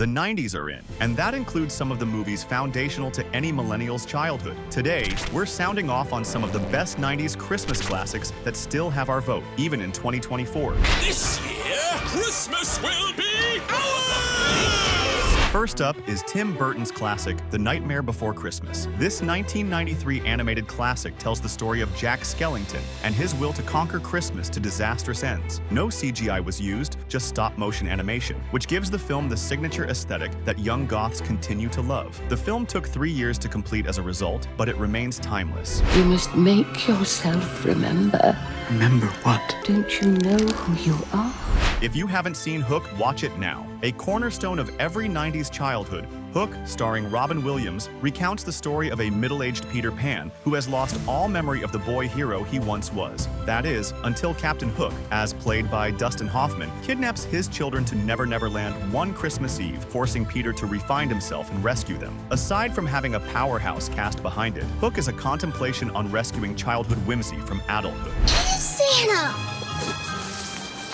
The 90s are in, and that includes some of the movies foundational to any millennial's childhood. Today, we're sounding off on some of the best 90s Christmas classics that still have our vote, even in 2024. This year, Christmas will be ours! First up is Tim Burton's classic, The Nightmare Before Christmas. This 1993 animated classic tells the story of Jack Skellington and his will to conquer Christmas to disastrous ends. No CGI was used, just stop-motion animation, which gives the film the signature aesthetic that young goths continue to love. The film took 3 years to complete as a result, but it remains timeless. You must make yourself remember. Remember what? Don't you know who you are? If you haven't seen Hook, watch it now. A cornerstone of every 90s childhood, Hook, starring Robin Williams, recounts the story of a middle-aged Peter Pan who has lost all memory of the boy hero he once was. That is, until Captain Hook, as played by Dustin Hoffman, kidnaps his children to Never Never Land one Christmas Eve, forcing Peter to re-find himself and rescue them. Aside from having a powerhouse cast behind it, Hook is a contemplation on rescuing childhood whimsy from adulthood. Santa!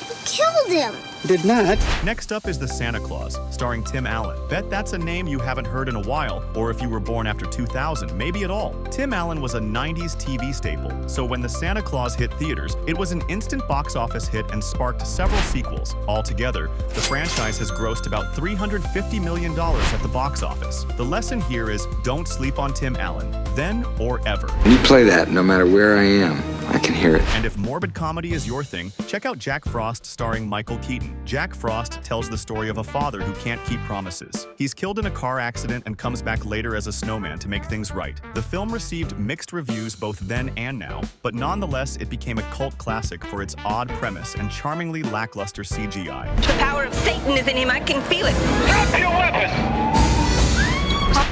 You killed him! Did not. Next up is The Santa Claus, starring Tim Allen. Bet that's a name you haven't heard in a while, or if you were born after 2000, maybe at all. Tim Allen was a 90s TV staple, so when The Santa Claus hit theaters, it was an instant box office hit and sparked several sequels. Altogether, the franchise has grossed about $350 million at the box office. The lesson here is don't sleep on Tim Allen, then or ever. You play that no matter where I am. I can hear it. And if morbid comedy is your thing, check out Jack Frost starring Michael Keaton. Jack Frost tells the story of a father who can't keep promises. He's killed in a car accident and comes back later as a snowman to make things right. The film received mixed reviews both then and now, but nonetheless it became a cult classic for its odd premise and charmingly lackluster CGI. The power of Satan is in him, I can feel it. Drop your weapons!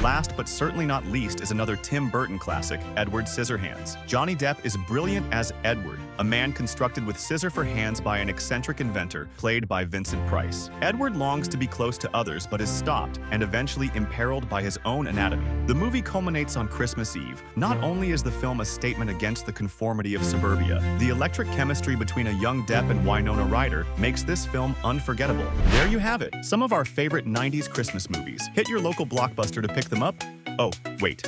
Last but certainly not least is another Tim Burton classic, Edward Scissorhands. Johnny Depp is brilliant as Edward, a man constructed with scissor for hands by an eccentric inventor, played by Vincent Price. Edward longs to be close to others but is stopped and eventually imperiled by his own anatomy. The movie culminates on Christmas Eve. Not only is the film a statement against the conformity of suburbia, the electric chemistry between a young Depp and Winona Ryder makes this film unforgettable. There you have it, some of our favorite 90s Christmas movies. Hit your local Blockbuster to pick them up. Oh, wait.